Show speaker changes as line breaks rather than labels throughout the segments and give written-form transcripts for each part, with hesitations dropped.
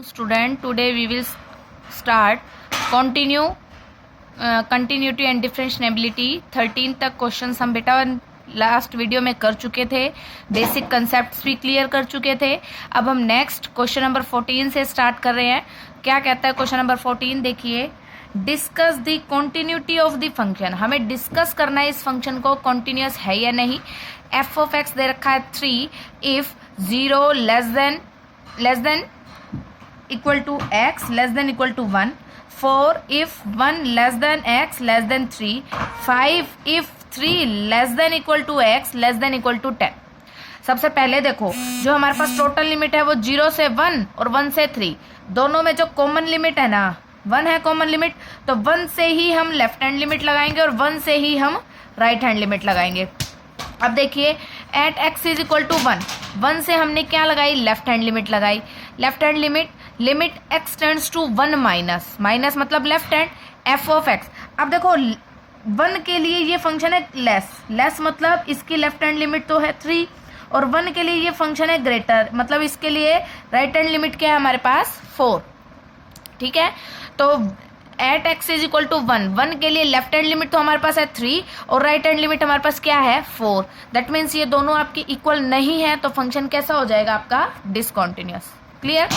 Student, today we will start continuity and differentiability 13 तक question हम बेटा लास्ट वीडियो में कर चुके थे। बेसिक कंसेप्ट्स भी क्लियर कर चुके थे। अब हम नेक्स्ट क्वेश्चन नंबर 14 से स्टार्ट कर रहे हैं। क्या कहता है क्वेश्चन नंबर 14? देखिए, discuss the continuity of the function. हमें डिस्कस करना है इस फंक्शन को कॉन्टिन्यूस है या नहीं। एफ ऑफ एक्स दे रखा है 3 if 0 less than equal to x less than equal to 1, 4 if 1 less than x less than 3, 5 if 3 less than equal to x less than equal to 10। सबसे पहले देखो, जो हमारे पास टोटल लिमिट है वो 0 से 1 और 1 से 3, दोनों में जो कॉमन लिमिट है ना 1 है कॉमन लिमिट, तो 1 से ही हम लेफ्ट हैंड लिमिट लगाएंगे और 1 से ही हम राइट हैंड लिमिट लगाएंगे। अब देखिए, at x is equal to 1 से हमने क्या लगाई? लेफ्ट हैंड लिमिट लगाई। Left hand limit x tends to 1 minus मतलब left hand f of x. अब देखो 1 के लिए ये फंक्शन है लेस मतलब इसकी लेफ्ट हैंड लिमिट तो है 3, और 1 के लिए ये फंक्शन है ग्रेटर मतलब इसके लिए राइट हैंड लिमिट क्या है हमारे पास? 4। ठीक है, तो at x is equal to 1 के लिए लेफ्ट हैंड लिमिट तो हमारे पास है 3 और राइट हैंड लिमिट हमारे पास क्या है? 4। दैट मीन्स ये दोनों आपके इक्वल नहीं है, तो फंक्शन कैसा हो जाएगा आपका? डिसकॉन्टिन्यूअस। क्लियर?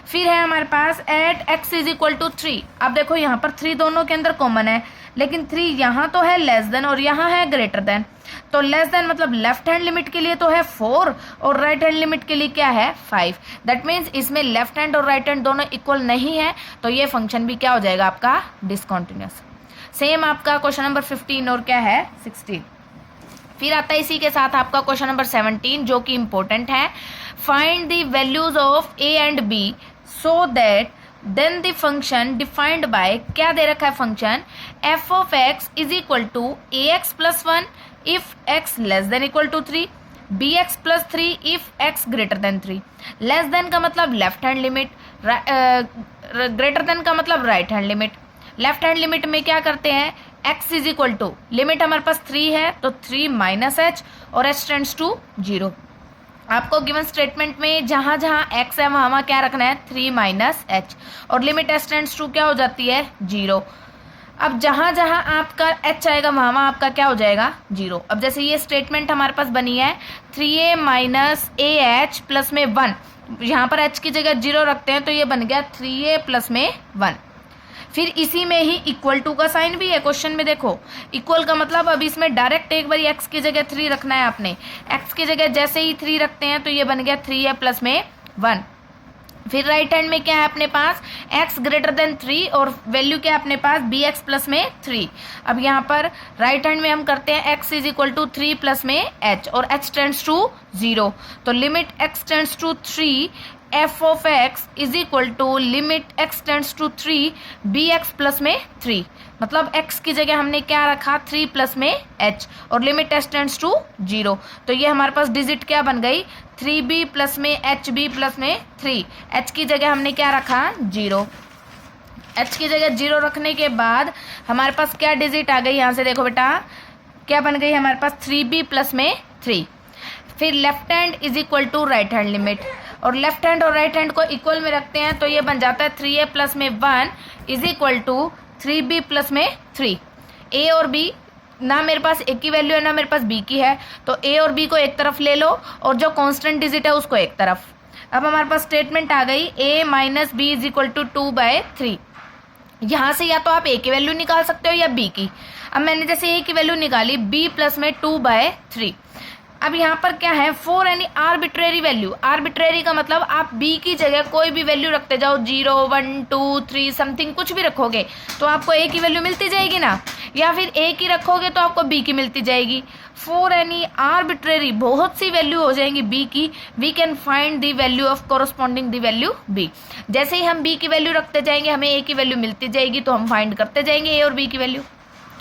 फिर है हमारे पास at x is equal to 3। अब देखो यहाँ पर 3 दोनों के अंदर कॉमन है, लेकिन 3 यहाँ तो है लेस देन और यहाँ है ग्रेटर देन। तो लेस देन मतलब लेफ्ट हैंड लिमिट के लिए तो है 4 और राइट हैंड लिमिट के लिए क्या है? 5। दैट मीन्स इसमें लेफ्ट हैंड और राइट हैंड दोनों इक्वल नहीं है, तो ये फंक्शन भी क्या हो जाएगा आपका? डिसकॉन्टिन्यूअस। सेम आपका क्वेश्चन नंबर 15 और क्या है 16। फिर आता है इसी के साथ आपका क्वेश्चन नंबर 17 जो कि इंपॉर्टेंट है। Find the values of a and b so that then the function defined by, क्या दे रखा है function? F of x is equal to a x plus 1 if x less than equal to 3, b x plus 3 if x greater than 3। Less than का मतलब left hand limit, greater than का मतलब right hand limit. Left hand limit में क्या करते हैं? x is equal to, limit हमारे पास 3 है तो 3 माइनस एच और h टेंड्स टू 0। आपको गिवन स्टेटमेंट में जहां जहां x है वहां क्या रखना है? 3 माइनस एच, और लिमिट h टेंड्स टू क्या हो जाती है? 0। अब जहां जहां आपका h आएगा वहां आपका क्या हो जाएगा? 0। अब जैसे ये स्टेटमेंट हमारे पास बनी है 3a minus A H plus में 1, यहाँ पर h की जगह 0 रखते हैं तो ये बन गया 3a प्लस में 1। फिर इसी में ही इक्वल टू का साइन भी है क्वेश्चन में। देखो इक्वल का मतलब अब इसमें डायरेक्ट एक बार x की जगह 3 रखना है आपने। x की जगह जैसे ही 3 रखते हैं तो ये बन गया 3a प्लस में 1। फिर राइट हैंड में क्या है अपने पास? x ग्रेटर देन 3 और वैल्यू क्या है अपने पास? bx प्लस में 3। अब यहाँ पर राइट हैंड में हम करते हैं x is equal to 3 plus में h और h टेंड्स टू 0, तो limit x tends to 3 f of x is equal to limit x tends to 3 b x plus में 3, मतलब x की जगह हमने क्या रखा? 3 प्लस में h और लिमिट h टेंड्स टू 0, तो ये हमारे पास डिजिट क्या बन गई? 3b प्लस में hb प्लस में 3। h की जगह हमने क्या रखा? 0। h की जगह 0 रखने के बाद हमारे पास क्या डिजिट आ गई? यहाँ से देखो बेटा क्या बन गई हमारे पास? 3b प्लस में 3। फिर left hand is equal to right hand limit, और लेफ्ट हैंड और राइट हैंड को इक्वल में रखते हैं तो ये बन जाता है 3a प्लस में 1 is equal to 3b plus में 3। a और b ना मेरे पास a की वैल्यू है ना मेरे पास b की है, तो a और b को एक तरफ ले लो और जो कांस्टेंट डिजिट है उसको एक तरफ। अब हमारे पास स्टेटमेंट आ गई a minus b is equal to 2/3। यहाँ से या तो आप a की वैल्यू निकाल सकते हो या b की। अब मैंने जैसे a की वैल्यू निकाली b प्लस में 2/3। अब यहाँ पर क्या है? 4 यानी आर्बिट्रेरी वैल्यू। आर्बिट्रेरी का मतलब आप b की जगह कोई भी वैल्यू रखते जाओ, 0 1 2 3 समथिंग कुछ भी रखोगे तो आपको a की वैल्यू मिलती जाएगी ना, या फिर a की रखोगे तो आपको b की मिलती जाएगी। 4 यानी आर्बिट्रेरी, बहुत सी वैल्यू हो जाएंगी b की। We can find the value of corresponding the value b। जैसे ही हम b की वैल्यू रखते जाएंगे हमें a की वैल्यू मिलती जाएगी, तो हम फाइंड करते जाएंगे a और b की value.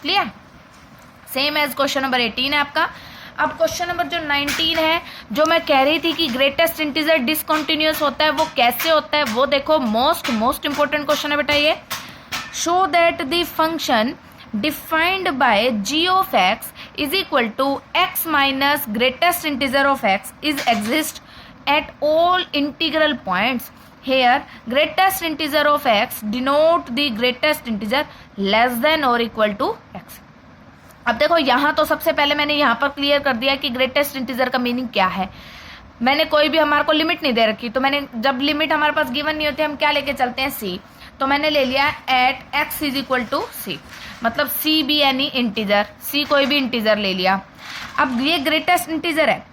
Clear? Same as question number 18 है आपका। अब क्वेश्चन नंबर जो 19 है, जो मैं कह रही थी कि ग्रेटेस्ट इंटीजर डिसकंटिन्यूअस होता है, वो कैसे होता है वो देखो। मोस्ट इंपॉर्टेंट क्वेश्चन है बेटा ये। Show that the function defined by g of x is equal to x minus greatest integer of x is exist at all integral points here greatest integer of x denote the greatest integer less than और equal to x. अब देखो यहाँ तो सबसे पहले मैंने यहाँ पर क्लियर कर दिया कि ग्रेटेस्ट इंटीजर का मीनिंग क्या है। मैंने कोई भी हमारे को लिमिट नहीं दे रखी, तो मैंने जब लिमिट हमारे पास गिवन नहीं होती हम क्या लेके चलते हैं, सी। तो मैंने ले लिया eight x is equal to सी, मतलब सी बी एनी इंटीजर, सी कोई भी इंटीजर ले लिया। अब ये ग्रेटेस्ट इंटीजर है,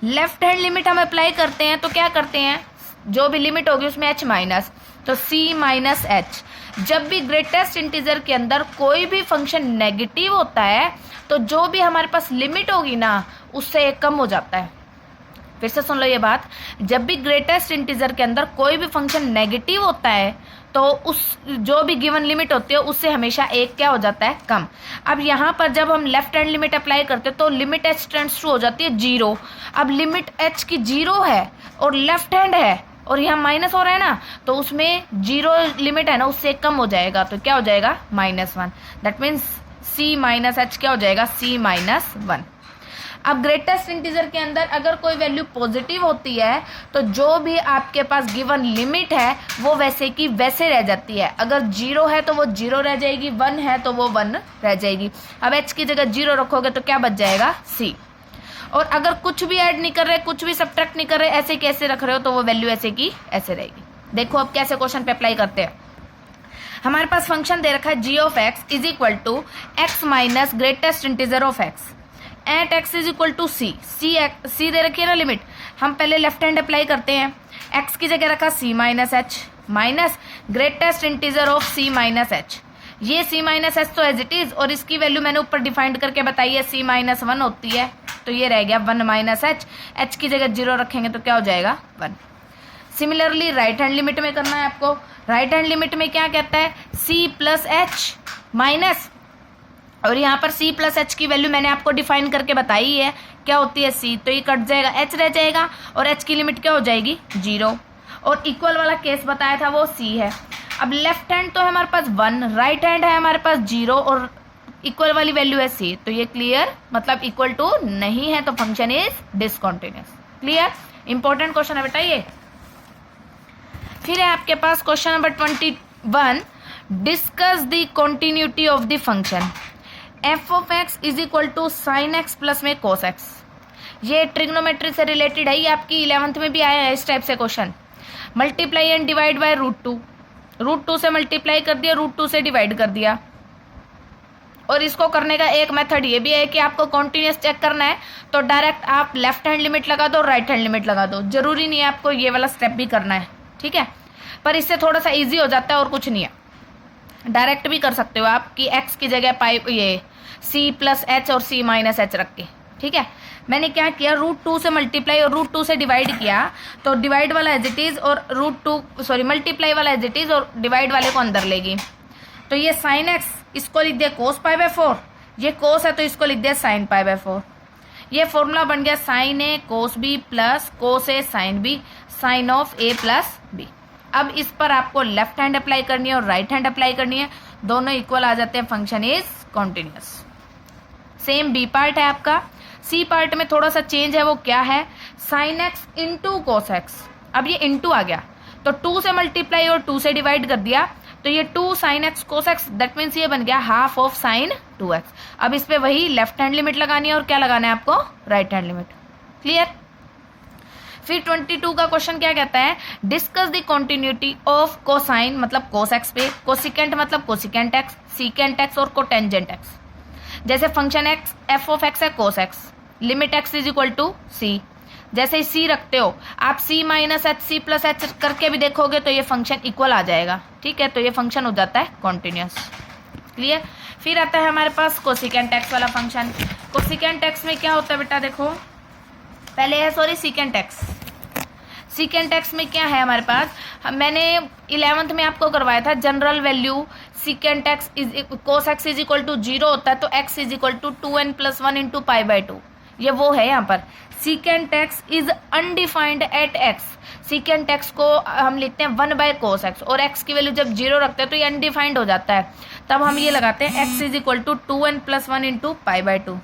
लेफ्ट हैंड लिमिट हम अप्लाई करते हैं तो क्या करते हैं, जो भी लिमिट होगी उसमें एच माइनस, तो सी माइनस एच। जब भी ग्रेटेस्ट इंटीजर के अंदर कोई भी फंक्शन नेगेटिव होता है तो जो भी हमारे पास लिमिट होगी ना उससे एक कम हो जाता है। फिर से सुन लो ये बात, जब भी ग्रेटेस्ट इंटीजर के अंदर कोई भी फंक्शन नेगेटिव होता है तो उस जो भी गिवन लिमिट होती है उससे हमेशा एक क्या हो जाता है, कम। अब यहाँ पर जब हम लेफ्ट हैंड लिमिट अप्लाई करते हैं तो लिमिट एच टेंड्स टू हो जाती है जीरो। अब लिमिट एच की जीरो है और लेफ्ट हैंड है और यहाँ माइनस हो रहा है ना, तो उसमें जीरो लिमिट है ना उससे कम हो जाएगा, तो क्या हो जाएगा -1। That means c minus h क्या हो जाएगा, सी -1। अब ग्रेटेस्ट इंटीजर के अंदर अगर कोई वैल्यू पॉजिटिव होती है तो जो भी आपके पास गिवन लिमिट है वो वैसे की वैसे रह जाती है। अगर जीरो है तो वो जीरो रह जाएगी, 1 है तो वो 1 रह जाएगी। अब एच की जगह जीरो रखोगे तो क्या बच जाएगा, सी। और अगर कुछ भी ऐड नहीं कर रहे, कुछ भी सब्ट्रैक्ट नहीं कर रहे, ऐसे कैसे रख रहे हो तो वो वैल्यू ऐसे की ऐसे रहेगी। देखो अब कैसे क्वेश्चन पे अप्लाई करते हैं। हमारे पास फंक्शन दे रखा है g of x is equal to x minus greatest integer of x at x is equal to c. C दे रखी है ना लिमिट, हम पहले लेफ्ट हैंड अप्लाई करते हैं, एक्स की जगह रखा c minus h minus greatest integer of c minus h. ये सी माइनस एच तो एज इट इज और इसकी वैल्यू मैंने ऊपर डिफाइंड करके बताई है, सी -1 होती है, तो ये रह गया 1 माइनस एच। एच की जगह जीरो रखेंगे तो क्या हो जाएगा, 1। सिमिलरली राइट हैंड लिमिट में करना है आपको। राइट हैंड लिमिट में क्या कहता है, सी प्लस एच माइनस, और यहाँ पर c प्लस एच की वैल्यू मैंने आपको डिफाइन करके बताई है क्या होती है, c, तो ये कट जाएगा, h रह जाएगा और h की लिमिट क्या हो जाएगी, 0। और इक्वल वाला केस बताया था वो c है। अब लेफ्ट हैंड तो है हमारे पास 1, राइट हैंड है हमारे पास 0 और इक्वल वाली वैल्यू है c, तो ये क्लियर, मतलब इक्वल टू नहीं है तो function is discontinuous. Clear, important question है बेटा ये। फिर है आपके पास question number 21, discuss the continuity of the function f of x is equal to sine x plus में कोस एक्स। ये ट्रिग्नोमेट्री से रिलेटेड है, ये आपकी 11th में भी आया है इस टाइप से question. Multiply and divide by √2, √2 से मल्टीप्लाई कर दिया, √2 से डिवाइड कर दिया। और इसको करने का एक मेथड ये भी है कि आपको कॉन्टिन्यूस चेक करना है तो डायरेक्ट आप लेफ्ट हैंड लिमिट लगा दो, राइट हैंड लिमिट लगा दो, जरूरी नहीं है आपको ये वाला स्टेप भी करना है, ठीक है। पर इससे थोड़ा सा ईजी हो जाता है और कुछ नहीं है, डायरेक्ट भी कर सकते हो आप कि एक्स की जगह पाई ये सी प्लस एच और सी माइनस एच रख के, ठीक है। मैंने क्या किया, √2 से मल्टीप्लाई और √2 से डिवाइड किया, तो डिवाइड वाला एज इट इज और मल्टीप्लाई वाला एज इट इज और डिवाइड वाले को अंदर लेगी। तो ये साइन एक्स इसको लिख दिया cos π/4, ये कोस है तो इसको लिख दिया साइन π/4। ये फॉर्मूला बन गया sine a cos b plus cos a sine b sine of a plus b. अब इस पर आपको लेफ्ट हैंड अप्लाई करनी है और राइट हैंड अप्लाई करनी है, दोनों इक्वल आ जाते हैं, function is continuous. Same b part है आपका। सी पार्ट में थोड़ा सा चेंज है, वो क्या है, sine x into cos x. अब ये इंटू आ गया तो 2 से मल्टीप्लाई और 2 से डिवाइड कर दिया, तो ये 2 sine x cos x, that means ये बन गया हाफ ऑफ साइन 2x। अब इस पे वही लेफ्ट हैंड लिमिट लगानी है और क्या लगाना है आपको, राइट हैंड लिमिट। क्लियर। फिर 22 का क्वेश्चन क्या कहता है, discuss the continuity of cosine मतलब कोस एक्स पे, कोसिकेंट मतलब कोसिकेंट एक्स, सीकेंट एक्स और कोटेंजेंट एक्स। जैसे function x f of x है cos x, limit x is equal to c, जैसे ही सी रखते हो आप c minus h c plus h करके भी देखोगे तो ये फंक्शन इक्वल आ जाएगा, ठीक है, तो ये फंक्शन हो जाता है कॉन्टिन्यूअस। क्लियर। फिर आता है हमारे पास कोसिकेंट एक्स वाला फंक्शन। कोसिकेंट एक्स में क्या होता है बेटा, देखो पहले है सीकेंट एक्स। सीकेंट एक्स में क्या है हमारे पास, मैंने 11th में आपको करवाया था general value secant x is cos x is equal to 0 होता है तो x is equal to 2n+1 into π/2, ये वो है यहाँ पर। Secant x is undefined at x, secant x को हम लिखते हैं 1/cos x और x की वैल्यू जब 0 रखते हैं तो ये अनडिफाइंड हो जाता है, तब हम ये लगाते हैं x is equal to 2n+1 into π/2।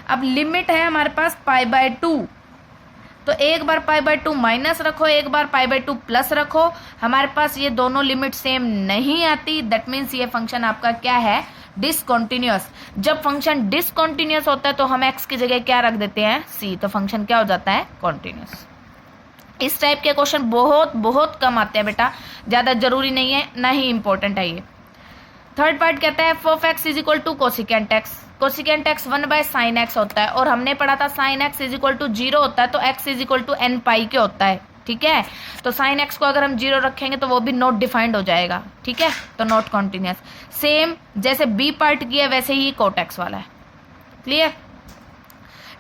अब लिमिट है हमारे पास π/2, तो एक बार पाई बाय 2 माइनस रखो, एक बार पाई बाय 2 प्लस रखो, हमारे पास ये दोनों लिमिट सेम नहीं आती, दैट मीन्स ये फंक्शन आपका क्या है, डिसकंटिन्यूअस। जब फंक्शन डिसकंटिन्यूअस होता है तो हम x की जगह क्या रख देते हैं, c, तो फंक्शन क्या हो जाता है, कॉन्टिन्यूअस। इस टाइप के क्वेश्चन बहुत बहुत कम आते हैं बेटा, ज़्यादा जरूरी नहीं है, ना ही इंपॉर्टेंट है ये। थर्ड पार्ट कहता है f of x is equal to cosecant x. Cosecant x 1/sin x होता है, और हमने पढ़ा था sin x is equal to 0 होता है, तो x is equal to n pi के होता है, ठीक है। तो sin x को अगर हम 0 रखेंगे तो वो भी नॉट डिफाइंड हो जाएगा, ठीक है, तो नॉट कॉन्टिन्यूअस। सेम जैसे बी पार्ट किया वैसे ही कोट एक्स वाला है, क्लियर।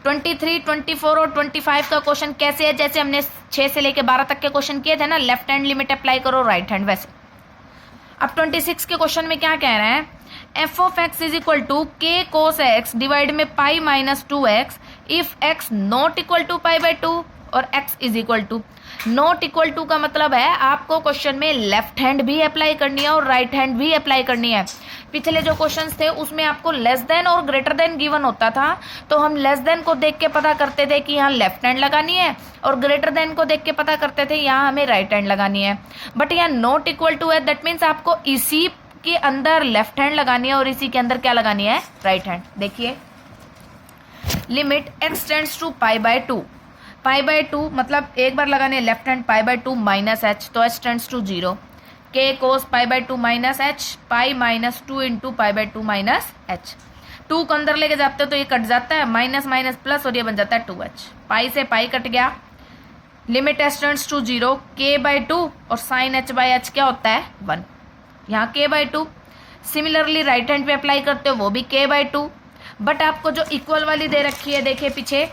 23, 24 और 25 का क्वेश्चन कैसे है, जैसे हमने 6 से लेके 12 तक के क्वेश्चन किए थे ना, लेफ्ट हैंड लिमिट अप्लाई करो, राइट हैंड वैसे। अब 26 के क्वेश्चन में क्या कह रहे हैं, f of x is equal to k cos x divide में pi minus 2x if x not equal to pi by 2 और x is equal to. Not equal to का मतलब है आपको क्वेश्चन में लेफ्ट हैंड भी अप्लाई करनी है और राइट हैंड भी अप्लाई करनी है। पिछले जो क्वेश्चंस थे उसमें आपको लेस देन और ग्रेटर देन गिवन होता था, तो हम लेस देन को देख के पता करते थे कि यहाँ लेफ्ट हैंड लगानी है, और ग्रेटर देन को देख के पता करते थे यहाँ हमें राइट हैंड लगानी है। बट यहाँ नॉट इक्वल टू है, दैट मीन्स आपको इसी के अंदर लेफ्ट हैंड लगानी है और इसी के अंदर क्या लगानी है, राइट हैंड। देखिए limit x tends to pi by 2, pi by 2 मतलब एक बार लगानी है left hand, pi by 2 minus h, तो h tends to 0, k cos pi by 2 minus h, pi minus 2 into pi by 2 minus h। 2 को अंदर लेके जाते हो तो ये कट जाता है, माइनस माइनस प्लस, और ये बन जाता है 2h, पाई से पाई कट गया। Limit h tends to 0, k by 2 और साइन h बाय h क्या होता है, 1, यहाँ k by 2। Similarly right hand पे अप्लाई करते हो वो भी k बाय 2, बट आपको जो इक्वल वाली दे रखी है, देखिए पीछे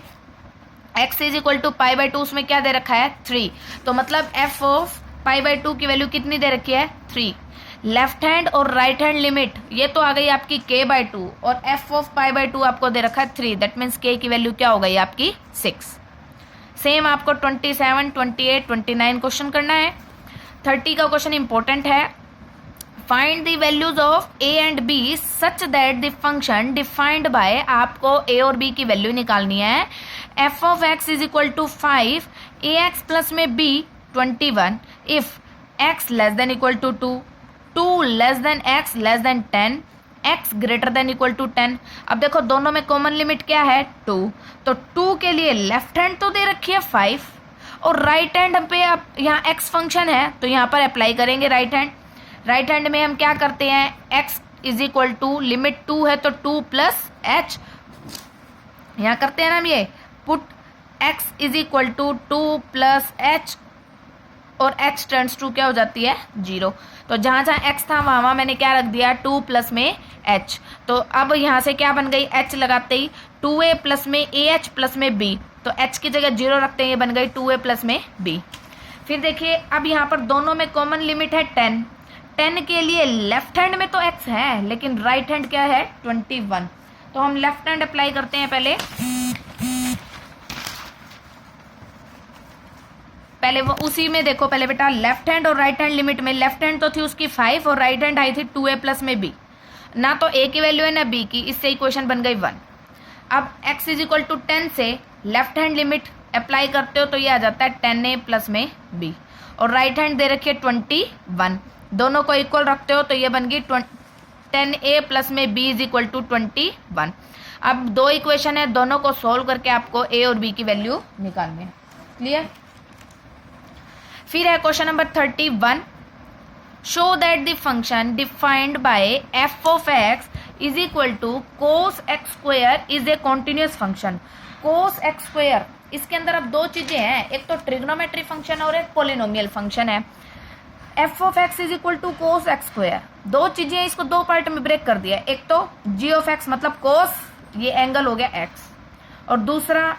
x is equal to pi by 2, उसमें क्या दे रखा है, 3, तो मतलब f ऑफ पाई बाय 2 की वैल्यू कितनी दे रखी है, 3। लेफ्ट हैंड और राइट हैंड लिमिट ये तो आ गई आपकी k बाय 2, और f ऑफ पाई बाय 2 आपको दे रखा है 3, दैट मीन्स k की वैल्यू क्या हो गई आपकी, 6। सेम आपको 27, 28, 29 क्वेश्चन करना है। 30 का क्वेश्चन इंपॉर्टेंट है, find the values of a and b such that the function defined by, आपको a और b की वैल्यू निकालनी है। f of x is equal to 5 ax plus में b 21 if x less than equal to 2, 2 less than x less than 10, x greater than equal to 10। अब देखो दोनों में कॉमन लिमिट क्या है, 2, तो 2 के लिए लेफ्ट हैंड तो दे रखी है 5, और राइट हैंड पे अब यहाँ x फंक्शन है तो यहाँ पर अप्लाई करेंगे राइट हैंड। राइट हैंड में हम क्या करते हैं, x is equal to limit 2 है तो 2 प्लस h, यहाँ करते हैं ना हम ये put x is equal to 2 plus h, और h टर्न्स टू क्या हो जाती है, 0। तो जहाँ जहाँ x था वहाँ मैंने क्या रख दिया, 2 प्लस में h। तो अब यहाँ से क्या बन गई, h लगाते ही 2a प्लस में ah प्लस में b, तो h की जगह 0 रखते हैं, ये बन गई 2a प्लस में b। फिर देखिए अब यहाँ पर दोनों में कॉमन लिमिट है 10, 10 के लिए लेफ्ट हैंड में तो x है लेकिन राइट हैंड क्या है, 21, तो हम लेफ्ट हैंड अप्लाई करते हैं। पहले वो उसी में देखो, पहले बेटा लेफ्ट हैंड और राइट हैंड लिमिट में लेफ्ट हैंड तो थी उसकी 5 और राइट हैंड आई थी 2a प्लस में b, ना तो a की वैल्यू है ना b की, इससे इक्वेशन बन गई 1। अब x इज इक्वल टू 10 से लेफ्ट हैंड लिमिट अप्लाई करते हो तो ये आ जाता है 10a प्लस में b, और राइट हैंड दे रखी है 21, दोनों को इक्वल रखते हो तो ये बन गई 10a प्लस में b इज इक्वल टू 21। अब दो इक्वेशन है, दोनों को सोल्व करके आपको a और b की वैल्यू निकालनी है, क्लियर। फिर है question number 31, show that the function defined by f of x is equal to cos x square is a continuous function. Cos x square, इसके अंदर अब दो चीजें हैं, एक तो ट्रिग्नोमेट्री फंक्शन और एक पोलिनोमियल फंक्शन है। f of x is equal to cos x square, दो चीजें, इसको दो पार्ट में ब्रेक कर दिया, एक तो g ऑफ x मतलब कोस, ये एंगल हो गया x, और दूसरा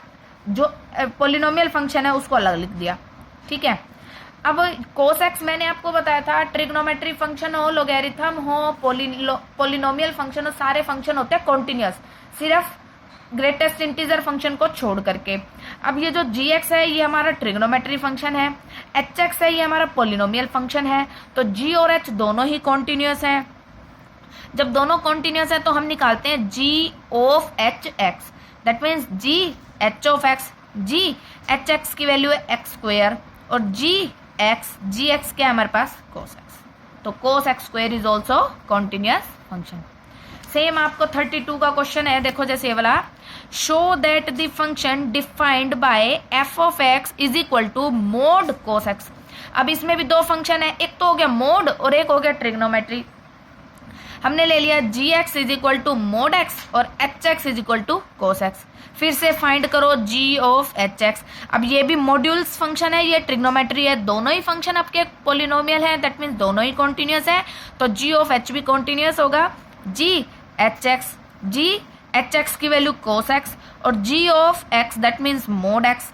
जो पोलिनोमियल फंक्शन है उसको अलग लिख दिया, ठीक है। अब कोस एक्स मैंने आपको बताया था ट्रिग्नोमेट्री फंक्शन हो, लोगैरिथम हो, पोलिनोमियल फंक्शन हो, सारे फंक्शन होते हैं कॉन्टिन्यूअस, सिर्फ ग्रेटेस्ट इंटीजर फंक्शन को छोड़ करके। अब ये जो जी एक्स है ये हमारा ट्रिग्नोमेट्री फंक्शन है, एच एक्स है ये हमारा पोलिनोमियल फंक्शन है, तो जी और एच दोनों ही कॉन्टिन्यूअस हैं। जब दोनों कॉन्टिन्यूअस है तो हम निकालते हैं g of h x, that means g h of x g h x की वैल्यू है एक्स स्क्वायर और जी एक्स क्या है हमारे पास कोस एक्स, तो cos x square is also continuous function. Same आपको 32 का क्वेश्चन है, देखो जैसे ये वाला, show that the function defined by f of x is equal to mod cos x. अब इसमें भी दो फंक्शन है, एक तो हो गया मोड और एक हो गया ट्रिग्नोमेट्री। हमने ले लिया g x is equal to mod x और h x is equal to cos x. फिर से फाइंड करो जी ऑफ एच एक्स। अब ये भी मॉड्यूल्स फंक्शन है, ये ट्रिग्नोमेट्री है, दोनों ही फंक्शन आपके पोलिनोमियल है, दैट मीन्स दोनों ही कॉन्टिन्यूअस है, तो जी ऑफ एच भी कॉन्टिन्यूअस होगा। जी एच एक्स की वैल्यू कोस एक्स और g of x that means mod x,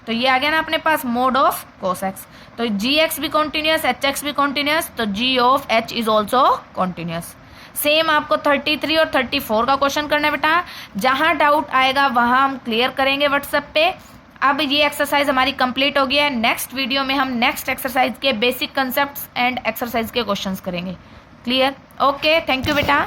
तो ये आ गया ना अपने पास मोड ऑफ कोस एक्स। तो जी एक्स भी कॉन्टिन्यूअस, एच एक्स भी कॉन्टिन्यूअस, तो g of h is also continuous. Same आपको 33 और 34 का क्वेश्चन करना है बेटा, जहां डाउट आएगा वहां हम क्लियर करेंगे व्हाट्सएप पे। अब ये एक्सरसाइज हमारी कंप्लीट हो गई है, नेक्स्ट वीडियो में हम नेक्स्ट एक्सरसाइज के बेसिक कंसेप्ट्स एंड एक्सरसाइज के क्वेश्चंस करेंगे। क्लियर? ओके, थैंक यू बेटा।